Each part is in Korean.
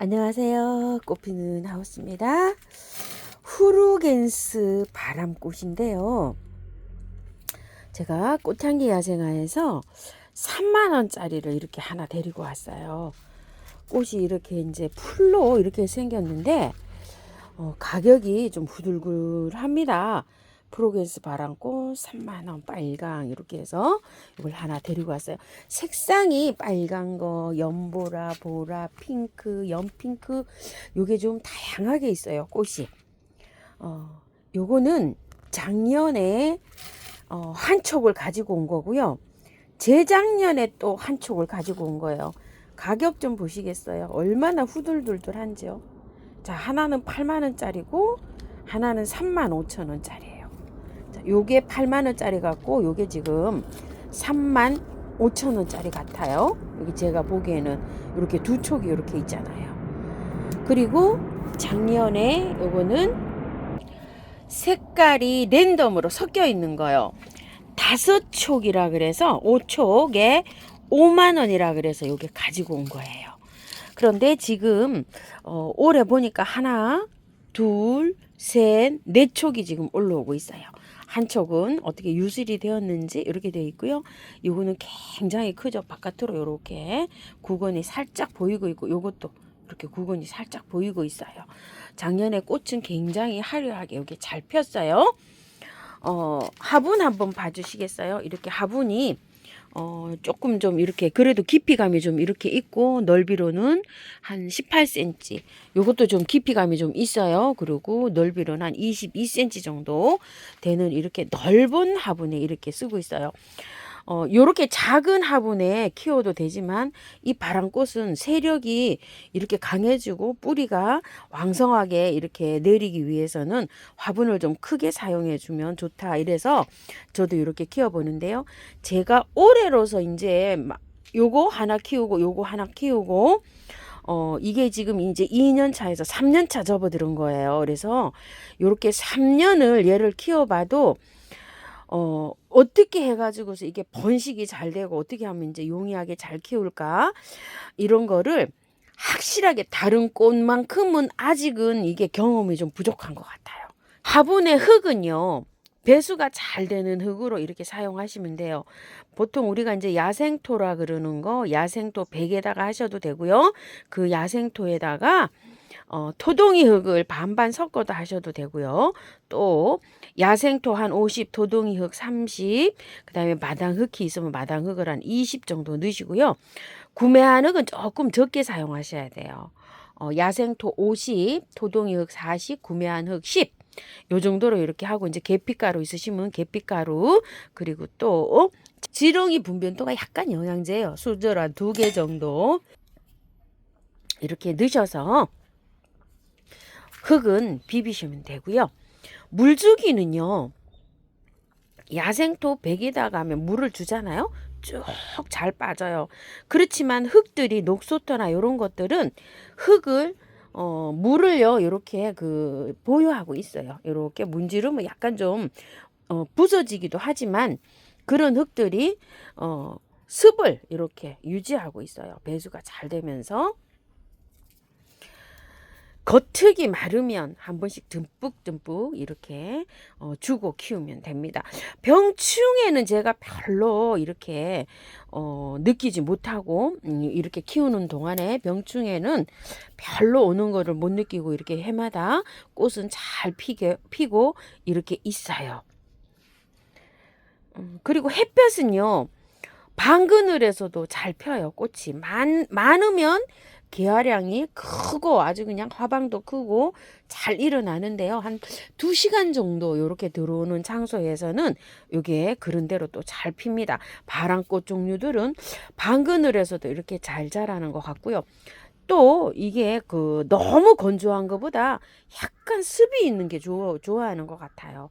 안녕하세요. 꽃피는 하우스입니다. 후루겐스 바람꽃인데요. 제가 꽃향기 야생화에서 3만원짜리를 이렇게 하나 데리고 왔어요. 꽃이 이렇게 이제 풀로 이렇게 생겼는데 가격이 좀 부들불합니다. 프로겐스 바람꽃 3만원 빨강 이렇게 해서 이걸 하나 데리고 왔어요. 색상이 빨간 거, 연보라, 보라, 핑크, 연핑크 요게 좀 다양하게 있어요. 꽃이. 요거는 작년에 한 촉을 가지고 온 거고요. 재작년에 또 한 촉을 가지고 온 거예요. 가격 좀 보시겠어요? 얼마나 후들들들한지요. 자, 하나는 8만원짜리고 하나는 35,000원짜리예요. 자, 요게 8만원짜리 같고 요게 지금 35,000원짜리 같아요. 여기 제가 보기에는 이렇게 두 촉이 이렇게 있잖아요. 그리고 작년에 요거는 색깔이 랜덤으로 섞여 있는 거예요. 5촉이라 그래서 5촉에 5만원이라 그래서 요게 가지고 온 거예요. 그런데 지금 올해 보니까 하나, 둘, 셋, 네 촉이 지금 올라오고 있어요. 한 촉은 어떻게 유실이 되었는지 이렇게 되어 있고요. 요거는 굉장히 크죠. 바깥으로 이렇게 구건이 살짝 보이고 있고 요것도 이렇게 구건이 살짝 보이고 있어요. 작년에 꽃은 굉장히 화려하게 여기 잘 폈어요. 화분 한번 봐주시겠어요? 이렇게 화분이 조금 좀 이렇게 그래도 깊이감이 좀 이렇게 있고 넓이로는 한 18cm 요것도 좀 깊이감이 좀 있어요. 그리고 넓이로는 한 22cm 정도 되는 이렇게 넓은 화분에 이렇게 쓰고 있어요. 요렇게 작은 화분에 키워도 되지만 이 바람꽃은 세력이 이렇게 강해지고 뿌리가 왕성하게 이렇게 내리기 위해서는 화분을 좀 크게 사용해 주면 좋다. 이래서 저도 이렇게 키워보는데요. 제가 올해로서 이제 요거 하나 키우고 요거 하나 키우고 이게 지금 이제 2년 차에서 3년 차 접어드는 거예요. 그래서 요렇게 3년을 얘를 키워봐도 어떻게 해가지고서 이게 번식이 잘 되고 어떻게 하면 이제 용이하게 잘 키울까 이런 거를 확실하게 다른 꽃만큼은 아직은 이게 경험이 좀 부족한 것 같아요. 화분의 흙은요, 배수가 잘 되는 흙으로 이렇게 사용하시면 돼요. 보통 우리가 이제 야생토라 그러는 거 야생토 100에다가 하셔도 되고요. 그 야생토에다가 토동이 흙을 반반 섞어도 하셔도 되고요. 또 야생토 한 50, 토동이 흙 30, 그 다음에 마당 흙이 있으면 마당 흙을 한 20 정도 넣으시고요. 구매한 흙은 조금 적게 사용하셔야 돼요. 야생토 50, 토동이 흙 40, 구매한 흙 10. 요 정도로 이렇게 하고 이제 계피가루 있으시면 계피가루 그리고 또 지렁이 분변토가 약간 영양제예요. 수저 한 2개 정도 이렇게 넣으셔서 흙은 비비시면 되고요. 물주기는요. 야생토 100에다가 하면 물을 주잖아요. 쭉 잘 빠져요. 그렇지만 흙들이 녹소토나 이런 것들은 흙을 물을요 이렇게 그 보유하고 있어요. 이렇게 문지르면 약간 좀 부서지기도 하지만 그런 흙들이 습을 이렇게 유지하고 있어요. 배수가 잘 되면서. 겉흙이 마르면 한 번씩 듬뿍듬뿍 이렇게 주고 키우면 됩니다. 병충해는 제가 별로 이렇게 느끼지 못하고 이렇게 키우는 동안에 병충해는 별로 오는 거를 못 느끼고 이렇게 해마다 꽃은 잘 피고 이렇게 있어요. 그리고 햇볕은요. 방그늘에서도 잘 펴요. 꽃이 많으면 개화량이 크고 아주 그냥 화방도 크고 잘 일어나는데요. 한 2시간 정도 이렇게 들어오는 장소에서는 이게 그런 대로 또 잘 핍니다. 바람꽃 종류들은 방그늘에서도 이렇게 잘 자라는 것 같고요. 또 이게 그 너무 건조한 것보다 약간 습이 있는 게 좋아하는 것 같아요.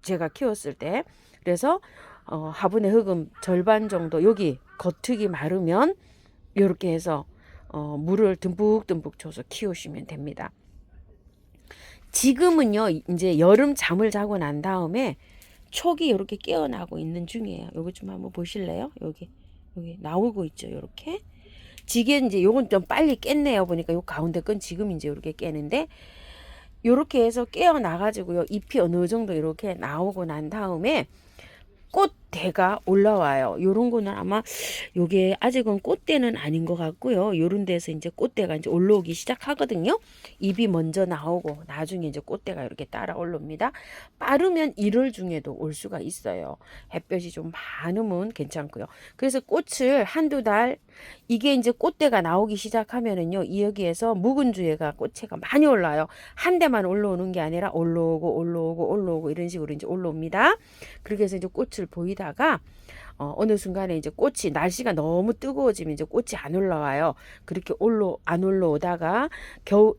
제가 키웠을 때. 그래서 화분의 흙은 절반 정도 여기 겉흙이 마르면 이렇게 해서 물을 듬뿍듬뿍 줘서 키우시면 됩니다. 지금은요 이제 여름 잠을 자고 난 다음에 촉이 이렇게 깨어나고 있는 중이에요. 여기 좀 한번 보실래요? 여기 나오고 있죠. 이렇게 지게 이제 요건 좀 빨리 깼네요. 보니까 요 가운데 건 지금 이제 이렇게 깨는데 요렇게 해서 깨어 나가지고요. 잎이 어느 정도 이렇게 나오고 난 다음에 꽃대가 올라와요. 요런 거는 아마 요게 아직은 꽃대는 아닌 것 같고요. 요런 데서 이제 꽃대가 이제 올라오기 시작하거든요. 잎이 먼저 나오고 나중에 이제 꽃대가 이렇게 따라 올라옵니다. 빠르면 1월 중에도 올 수가 있어요. 햇볕이 좀 많으면 괜찮고요. 그래서 꽃을 한두 달 이게 이제 꽃대가 나오기 시작하면은요. 이 여기에서 묵은 주에가 꽃채가 많이 올라요. 한 대만 올라오는 게 아니라 올라오고 이런 식으로 이제 올라옵니다. 그렇게 해서 이제 꽃을 보이다가 어느 순간에 이제 꽃이 날씨가 너무 뜨거워지면 이제 꽃이 안 올라와요. 그렇게 안 올라오다가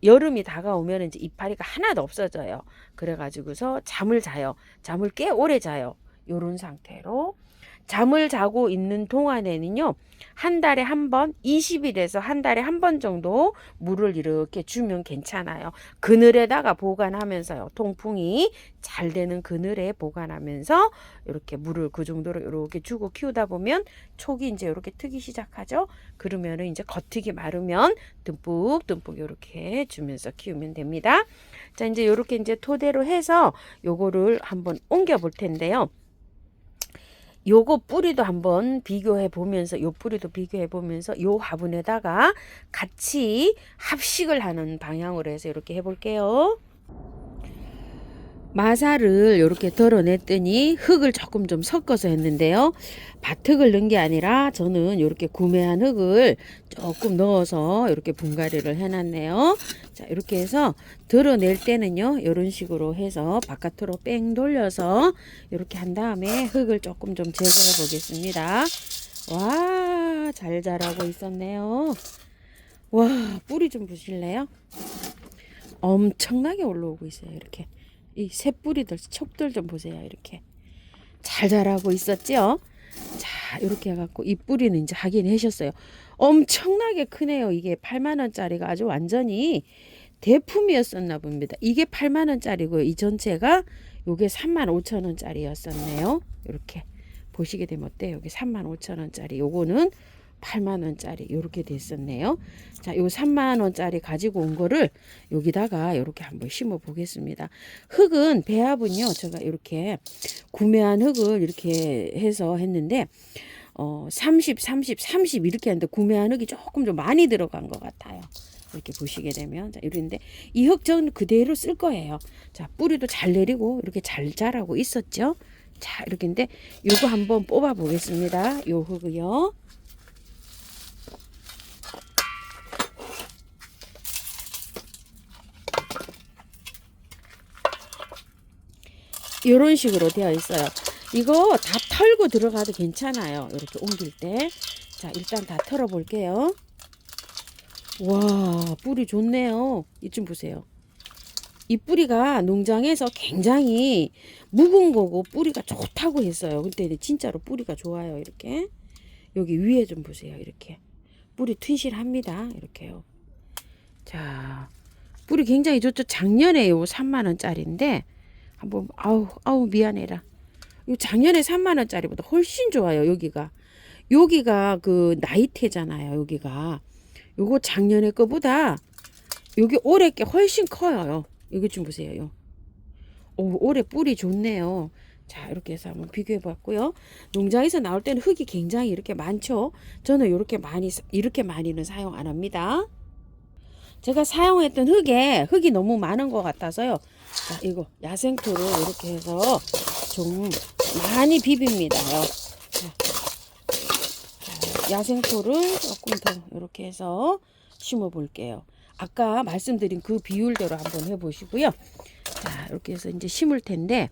여름이 다가오면 이제 이파리가 하나도 없어져요. 그래가지고서 잠을 자요. 잠을 꽤 오래 자요. 요런 상태로 잠을 자고 있는 동안에는요. 한 달에 한 번, 20일에서 한 달에 한 번 정도 물을 이렇게 주면 괜찮아요. 그늘에다가 보관하면서요. 통풍이 잘 되는 그늘에 보관하면서 이렇게 물을 그 정도로 이렇게 주고 키우다 보면 촉이 이제 이렇게 트기 시작하죠. 그러면은 이제 겉흙이 마르면 듬뿍 이렇게 주면서 키우면 됩니다. 자, 이제 이렇게 이제 토대로 해서 요거를 한번 옮겨 볼 텐데요. 요거 뿌리도 한번 비교해 보면서 요 뿌리도 비교해 보면서 요 화분에다가 같이 합식을 하는 방향으로 해서 이렇게 해 볼게요. 마사를 이렇게 덜어냈더니 흙을 조금 좀 섞어서 했는데요. 밭흙을 넣은 게 아니라 저는 이렇게 구매한 흙을 조금 넣어서 이렇게 분갈이를 해놨네요. 자, 이렇게 해서 덜어낼 때는요. 이런 식으로 해서 바깥으로 뺑 돌려서 이렇게 한 다음에 흙을 조금 좀 제거해 보겠습니다. 와, 잘 자라고 있었네요. 와, 뿌리 좀 보실래요? 엄청나게 올라오고 있어요. 이렇게. 이 새뿌리들, 촉들 좀 보세요. 이렇게 잘 자라고 있었죠. 자, 이렇게 해갖고 이 뿌리는 이제 확인하셨어요. 엄청나게 크네요. 이게 8만원짜리가 아주 완전히 대품이었었나 봅니다. 이게 8만원짜리고요. 이 전체가 요게 35,000원짜리였었네요. 이렇게 보시게 되면 어때요? 여기 35,000원짜리, 요거는 8만원짜리 이렇게 됐었네요. 자, 요 3만원짜리 가지고 온 거를 여기다가 이렇게 한번 심어 보겠습니다. 흙은 배합은요, 제가 이렇게 구매한 흙을 이렇게 해서 했는데 30 이렇게 했는데 구매한 흙이 조금 좀 많이 들어간 것 같아요. 이렇게 보시게 되면 자, 이런데 이 흙 저는 그대로 쓸 거예요. 자, 뿌리도 잘 내리고 이렇게 잘 자라고 있었죠. 자, 이렇게인데 요거 한번 뽑아 보겠습니다. 요 흙을요. 이런 식으로 되어 있어요. 이거 다 털고 들어가도 괜찮아요. 이렇게 옮길 때. 자, 일단 다 털어 볼게요. 와, 뿌리 좋네요. 이쯤 보세요. 이 뿌리가 농장에서 굉장히 묵은 거고 뿌리가 좋다고 했어요. 근데 진짜로 뿌리가 좋아요. 이렇게. 여기 위에 좀 보세요. 이렇게. 뿌리 튼실합니다. 이렇게요. 자, 뿌리 굉장히 좋죠. 작년에 요 3만원짜리인데 한번 아우 미안해라. 요 작년에 3만원짜리보다 훨씬 좋아요. 여기가 그 나이테잖아요. 여기가 요거 작년에 거보다 여기 올해 게 훨씬 커요. 여기 좀 보세요. 올해 뿌리 좋네요. 자, 이렇게 해서 한번 비교해 봤고요. 농장에서 나올 때는 흙이 굉장히 이렇게 많죠. 저는 이렇게 많이는 사용 안 합니다. 제가 사용했던 흙이 너무 많은 것 같아서요. 자, 이거 야생토로 이렇게 해서 좀 많이 비빕니다요. 자, 야생토를 조금 더 이렇게 해서 심어 볼게요. 아까 말씀드린 그 비율대로 한번 해보시고요. 자, 이렇게 해서 이제 심을 텐데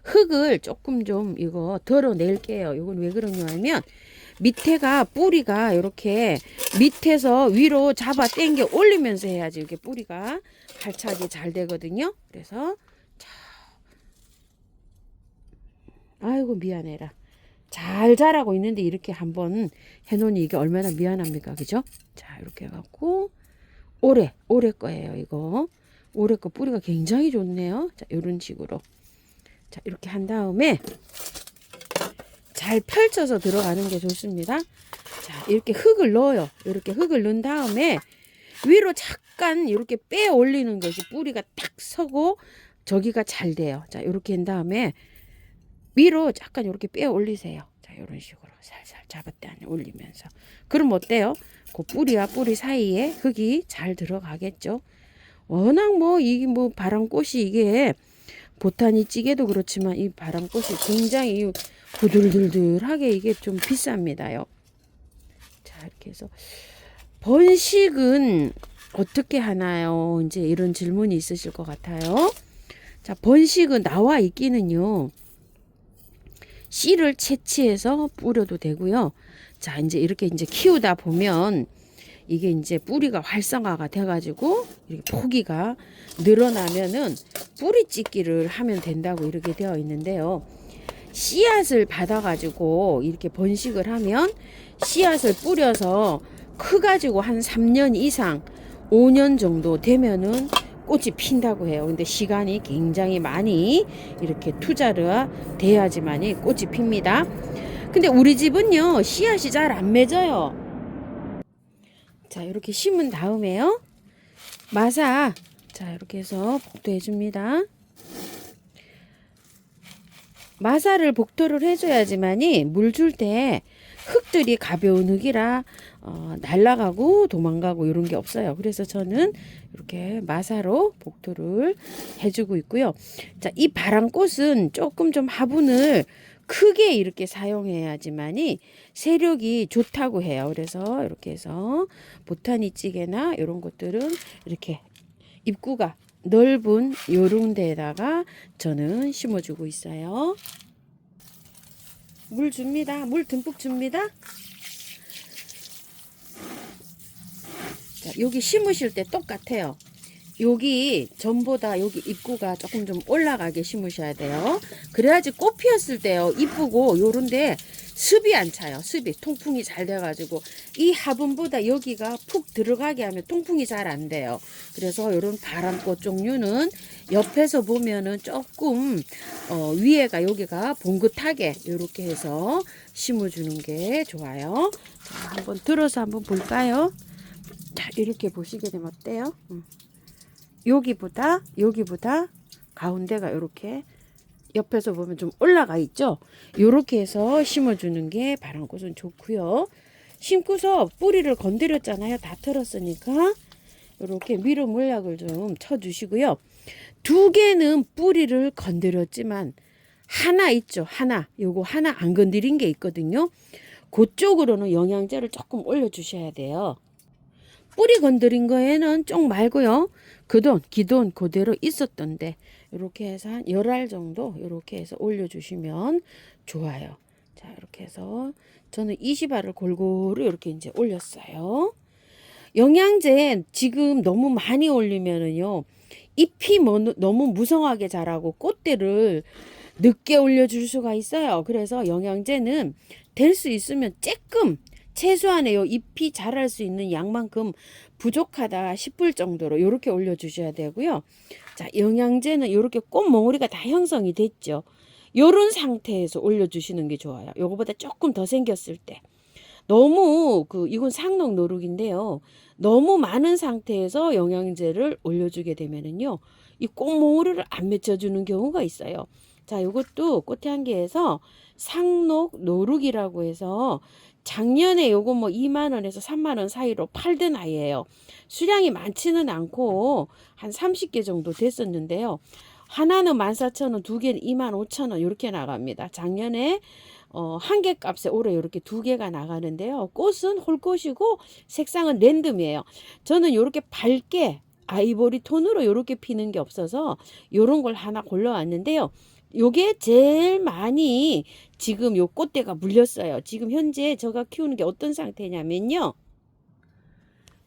흙을 조금 좀 이거 덜어낼게요. 이건 왜 그러냐면 밑에가 뿌리가 이렇게 밑에서 위로 잡아 당겨 올리면서 해야지 이렇게 뿌리가 발차기 잘 되거든요. 그래서 자, 아이고 미안해라. 잘 자라고 있는데 이렇게 한번 해놓으니 이게 얼마나 미안합니까, 그죠? 자, 이렇게 해갖고 올해 거예요. 이거 올해 거 뿌리가 굉장히 좋네요. 자, 이런 식으로 자, 이렇게 한 다음에 잘 펼쳐서 들어가는 게 좋습니다. 자, 이렇게 흙을 넣어요. 이렇게 흙을 넣은 다음에 위로 잠깐 이렇게 빼 올리는 것이 뿌리가 딱 서고 저기가 잘 돼요. 자, 이렇게 한 다음에 위로 잠깐 이렇게 빼 올리세요. 자, 이런 식으로 살살 잡았다 안에 올리면서. 그럼 어때요? 그 뿌리와 뿌리 사이에 흙이 잘 들어가겠죠. 워낙 뭐 이게 뭐 바람꽃이 이게 보타니 찌개도 그렇지만 이 바람꽃이 굉장히 부들들들하게 이게 좀 비쌉니다요. 자, 이렇게 해서 번식은 어떻게 하나요? 이제 이런 질문이 있으실 것 같아요. 자, 번식은 나와 있기는요. 씨를 채취해서 뿌려도 되고요. 자, 이제 이렇게 이제 키우다 보면 이게 이제 뿌리가 활성화가 돼가지고 이렇게 포기가 늘어나면은 뿌리 찢기를 하면 된다고 이렇게 되어 있는데요. 씨앗을 받아가지고 이렇게 번식을 하면 씨앗을 뿌려서 커가지고 한 3년 이상 5년 정도 되면은 꽃이 핀다고 해요. 근데 시간이 굉장히 많이 이렇게 투자를 돼야지만이 꽃이 핍니다. 근데 우리 집은요 씨앗이 잘 안 맺어요. 자, 이렇게 심은 다음에요. 마사. 자, 이렇게 해서 복도해 줍니다. 마사를 복도를 해줘야지만이 물 줄 때 흙들이 가벼운 흙이라 날아가고 도망가고 이런 게 없어요. 그래서 저는 이렇게 마사로 복도를 해주고 있고요. 자, 이 바람꽃은 조금 좀 화분을 크게 이렇게 사용해야지만이 세력이 좋다고 해요. 그래서 이렇게 해서 보타니 찌개나 이런 것들은 이렇게 입구가 넓은 요런 데에다가 저는 심어주고 있어요. 물 줍니다. 물 듬뿍 줍니다. 자, 여기 심으실 때 똑같아요. 여기 전보다 여기 입구가 조금 좀 올라가게 심으셔야 돼요. 그래야지 꽃 피었을 때요 이쁘고 요런데 습이 안 차요. 습이 통풍이 잘 돼가지고 이 화분보다 여기가 푹 들어가게 하면 통풍이 잘 안 돼요. 그래서 요런 바람꽃 종류는 옆에서 보면은 조금 위에가 여기가 봉긋하게 요렇게 해서 심어주는 게 좋아요. 자, 한번 들어서 한번 볼까요? 자, 이렇게 보시게 되면 어때요? 여기보다 가운데가 이렇게 옆에서 보면 좀 올라가 있죠. 이렇게 해서 심어주는 게 바람꽃은 좋고요. 심고서 뿌리를 건드렸잖아요. 다 털었으니까 이렇게 미로 물약을 좀 쳐주시고요. 2개는 뿌리를 건드렸지만 하나 있죠. 요거 하나 안 건드린 게 있거든요. 그쪽으로는 영양제를 조금 올려주셔야 돼요. 뿌리 건드린 거에는 쪽 말고요. 기존 그대로 있었던데 이렇게 해서 한 10알 정도 이렇게 해서 올려주시면 좋아요. 자, 이렇게 해서 저는 20알을 골고루 이렇게 이제 올렸어요. 영양제 지금 너무 많이 올리면은요 잎이 너무 무성하게 자라고 꽃대를 늦게 올려줄 수가 있어요. 그래서 영양제는 될 수 있으면 조금 최소한의 요 잎이 자랄 수 있는 양만큼 부족하다 싶을 정도로 이렇게 올려주셔야 되고요. 자, 영양제는 이렇게 꽃몽우리가 다 형성이 됐죠. 요런 상태에서 올려주시는 게 좋아요. 요거보다 조금 더 생겼을 때. 너무 이건 상록 노룩인데요. 너무 많은 상태에서 영양제를 올려주게 되면은요, 이 꽃몽우리를 안 맺혀주는 경우가 있어요. 자, 이것도 꽃향기에서 상록 노룩이라고 해서 작년에 요거 뭐 2만원에서 3만원 사이로 팔던 아이예요. 수량이 많지는 않고 한 30개 정도 됐었는데요. 하나는 14,000원, 2개는 25,000원 이렇게 나갑니다. 작년에 한 개 값에 올해 이렇게 2개가 나가는데요. 꽃은 홀꽃이고 색상은 랜덤이에요. 저는 이렇게 밝게 아이보리 톤으로 이렇게 피는 게 없어서 이런 걸 하나 골라왔는데요. 요게 제일 많이 지금 요 꽃대가 물렸어요. 지금 현재 제가 키우는 게 어떤 상태냐면요.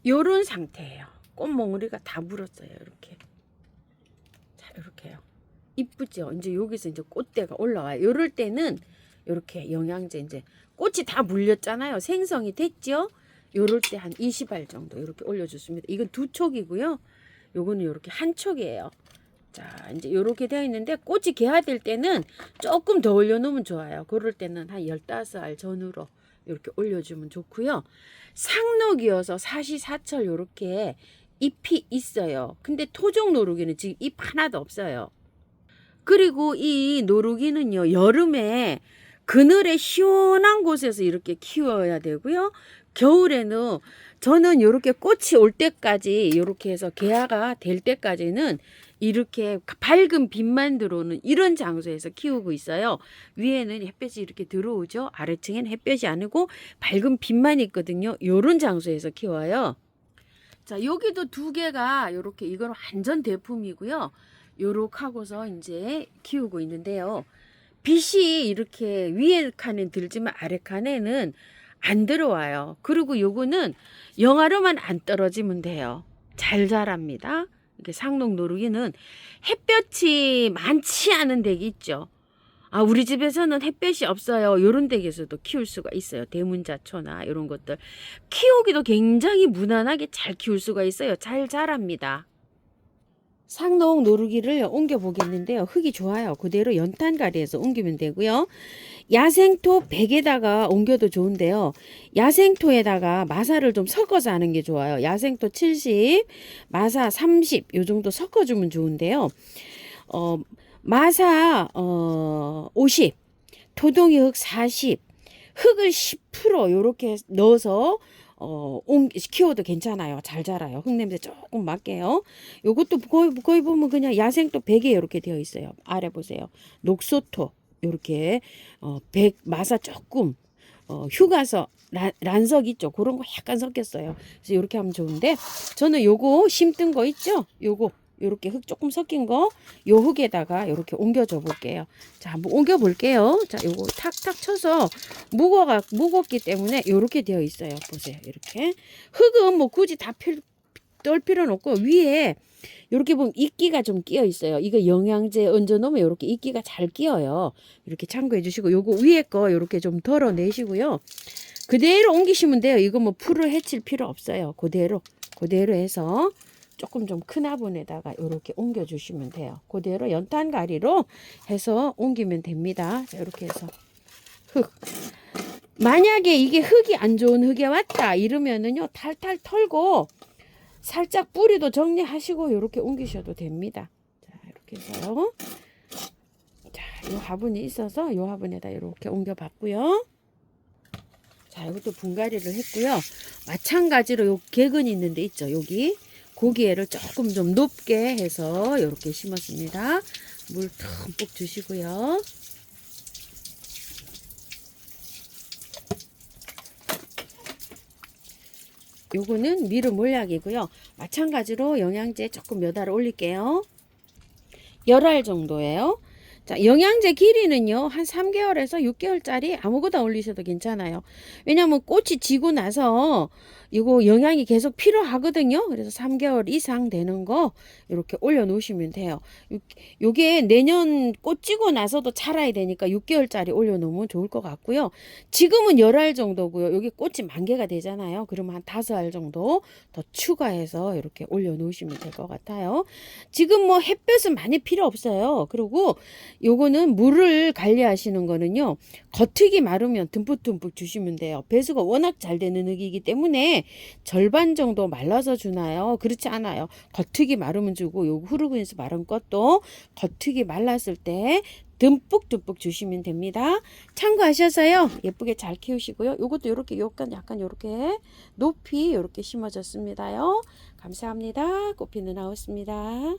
요런 상태예요. 꽃몽우리가 다 물었어요. 이렇게. 자, 이렇게요. 이쁘죠? 이제 여기서 이제 꽃대가 올라와요. 요럴 때는 이렇게 영양제 이제 꽃이 다 물렸잖아요. 생성이 됐죠? 요럴 때 한 20알 정도 이렇게 올려줬습니다. 이건 2촉이고요. 요거는 이렇게 한 촉이에요. 자, 이제 요렇게 되어 있는데 꽃이 개화될 때는 조금 더 올려놓으면 좋아요. 그럴 때는 한 15알 전후로 이렇게 올려주면 좋고요. 상록이어서 사시사철 이렇게 잎이 있어요. 근데 토종 노루기는 지금 잎 하나도 없어요. 그리고 이 노루기는요, 여름에 그늘에 시원한 곳에서 이렇게 키워야 되고요. 겨울에는 저는 이렇게 꽃이 올 때까지 이렇게 해서 개화가 될 때까지는 이렇게 밝은 빛만 들어오는 이런 장소에서 키우고 있어요. 위에는 햇볕이 이렇게 들어오죠. 아래층엔 햇볕이 아니고 밝은 빛만 있거든요. 이런 장소에서 키워요. 자, 여기도 두 개가 이렇게, 이건 완전 대품이고요. 요렇게 하고서 이제 키우고 있는데요. 빛이 이렇게 위에 칸에 들지만 아래 칸에는 안 들어와요. 그리고 요거는 영하로만 안 떨어지면 돼요. 잘 자랍니다. 이렇게 상록 노루기는 햇볕이 많지 않은 댁이 있죠. 아, 우리 집에서는 햇볕이 없어요. 요런 댁에서도 키울 수가 있어요. 대문자초나 이런 것들. 키우기도 굉장히 무난하게 잘 키울 수가 있어요. 잘 자랍니다. 상록 노루기를 옮겨 보겠는데요. 흙이 좋아요. 그대로 연탄가리에서 옮기면 되고요. 야생토 100에다가 옮겨도 좋은데요. 야생토에다가 마사를 좀 섞어서 하는 게 좋아요. 야생토 70, 마사 30 요 정도 섞어주면 좋은데요. 마사 50, 토동이 흙 40, 흙을 10% 요렇게 넣어서 키워도 괜찮아요. 잘 자라요. 흙 냄새 조금 맡게요. 요것도 거의 보면 그냥 야생토 100에 이렇게 되어 있어요. 아래 보세요. 녹소토 요렇게 100 마사 조금 휴가서 란석 있죠. 그런 거 약간 섞였어요. 그래서 이렇게 하면 좋은데 저는 요거 심뜬 거 있죠. 요거 요렇게 흙 조금 섞인 거 요 흙에다가 이렇게 옮겨줘 볼게요. 자, 한번 옮겨 볼게요. 자, 요거 탁탁 쳐서 무겁기 때문에 요렇게 되어 있어요. 보세요. 이렇게 흙은 뭐 굳이 다 떨 필요는 없고 위에 이렇게 보면 이끼가 좀 끼어 있어요. 이거 영양제 얹어 놓으면 이렇게 이끼가 잘 끼어요. 이렇게 참고해 주시고 요거 위에 거 이렇게 좀 덜어내시고요. 그대로 옮기시면 돼요. 이거 뭐 풀을 해칠 필요 없어요. 그대로 해서 조금 좀 큰 화분에다가 이렇게 옮겨 주시면 돼요. 그대로 연탄가리로 해서 옮기면 됩니다. 자, 이렇게 해서 흙. 만약에 이게 흙이 안 좋은 흙에 왔다 이러면은요, 탈탈 털고 살짝 뿌리도 정리하시고 이렇게 옮기셔도 됩니다. 자, 이렇게 해서 자, 요 화분이 있어서 요 화분에다 이렇게 옮겨 봤고요. 자, 이것도 분갈이를 했고요. 마찬가지로 요 객은 있는데 있죠. 여기 고기애를 조금 좀 높게 해서 이렇게 심었습니다. 물 듬뿍 주시고요. 요거는 미루 몰약이고요. 마찬가지로 영양제 조금 몇 알 올릴게요. 10알 정도예요. 자, 영양제 길이는요, 한 3개월에서 6개월짜리 아무거나 올리셔도 괜찮아요. 왜냐면 꽃이 지고 나서 이거 영양이 계속 필요하거든요. 그래서 3개월 이상 되는 거 이렇게 올려 놓으시면 돼요. 요게 내년 꽃 지고 나서도 자라야 되니까 6개월짜리 올려 놓으면 좋을 것 같고요. 지금은 10알 정도고요. 여기 꽃이 만개가 되잖아요. 그러면 한 5알 정도 더 추가해서 이렇게 올려 놓으시면 될 것 같아요. 지금 뭐 햇볕은 많이 필요 없어요. 그리고 요거는 물을 관리하시는 거는요, 겉흙이 마르면 듬뿍듬뿍 주시면 돼요. 배수가 워낙 잘 되는 흙이기 때문에 절반 정도 말라서 주나요? 그렇지 않아요. 겉흙이 마르면 주고, 요 후루근에서 마른 것도 겉흙이 말랐을 때 듬뿍듬뿍 주시면 됩니다. 참고하셔서요, 예쁘게 잘 키우시고요. 요것도 요렇게 약간 요렇게 높이 요렇게 심어졌습니다요. 감사합니다. 꽃피는 하우스입니다.